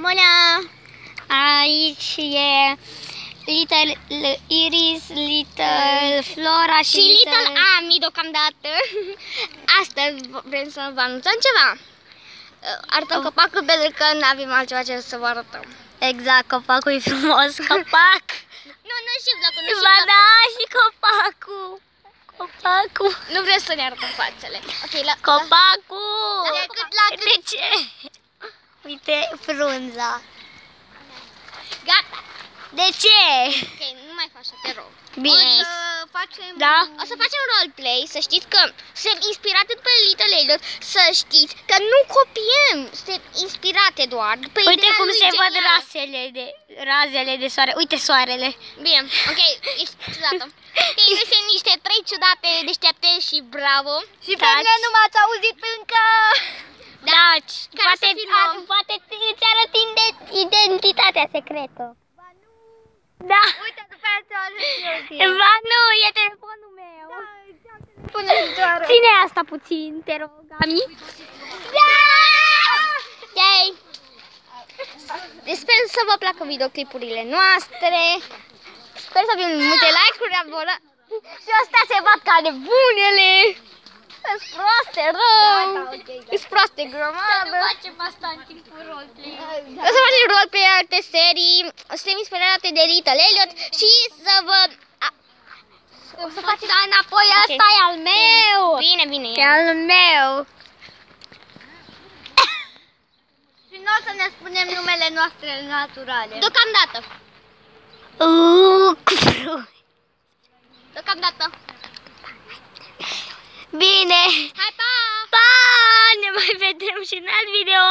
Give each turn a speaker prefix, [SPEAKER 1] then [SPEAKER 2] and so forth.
[SPEAKER 1] Bună! Aici e Little Iris, Little Flora și Little Ami deocamdată. Astăzi vrem să vă anunțăm ceva. Arătăm copacul pentru că nu avem altceva ce să vă arătăm.
[SPEAKER 2] Exact, copacul e frumos, copac.
[SPEAKER 1] Nu și blocul, nu și
[SPEAKER 2] Ba
[SPEAKER 1] blocul.
[SPEAKER 2] da, și copacul. Copacul.
[SPEAKER 1] Nu vrem să ne arătăm fațele. Ok,
[SPEAKER 2] Copacul.
[SPEAKER 1] De
[SPEAKER 2] ce? Uite frunza.
[SPEAKER 1] Gata.
[SPEAKER 2] De ce?
[SPEAKER 1] Ok, nu mai faci așa, te rog.
[SPEAKER 2] Bine.
[SPEAKER 1] O să facem roleplay, să știți că suntem inspirate după Little Elliot, să știți că nu copiem, suntem inspirate doar după
[SPEAKER 2] Uite
[SPEAKER 1] ideea
[SPEAKER 2] cum
[SPEAKER 1] lui
[SPEAKER 2] se văd
[SPEAKER 1] genială.
[SPEAKER 2] razele de soare. Uite soarele.
[SPEAKER 1] Bine, ok, ești ciudată. Ok, noi suntem niște trei ciudate, deștepte și bravo.
[SPEAKER 2] Și pe mine nu m-ați auzit încă. Da, poate îți arăt identitatea secretă. Da.
[SPEAKER 1] Uite, după aia ți-o arăt eu.
[SPEAKER 2] Ba nu, e telefonul meu. Ține asta puțin, te rog, Ami.
[SPEAKER 1] Da! Ok. Sper să vă placă videoclipurile noastre. Sper să avem multe like-uri, abonări. Și astea se bat ca nebunele. Îți proaste rău. Îți proaste grămadă.
[SPEAKER 2] Să facem asta în timpul roleplay.
[SPEAKER 1] O să facem roleplay alte serii. Suntem inspirate de Little Elliot și să vă...
[SPEAKER 2] O să faci înapoi, ăsta e al meu.
[SPEAKER 1] Bine, bine.
[SPEAKER 2] E al meu.
[SPEAKER 1] Și nu o să ne spunem numele noastre naturale. Deocamdată. Deocamdată.
[SPEAKER 2] Bine.
[SPEAKER 1] Hai, pa!
[SPEAKER 2] Pa! Ne mai vedem și în alt video.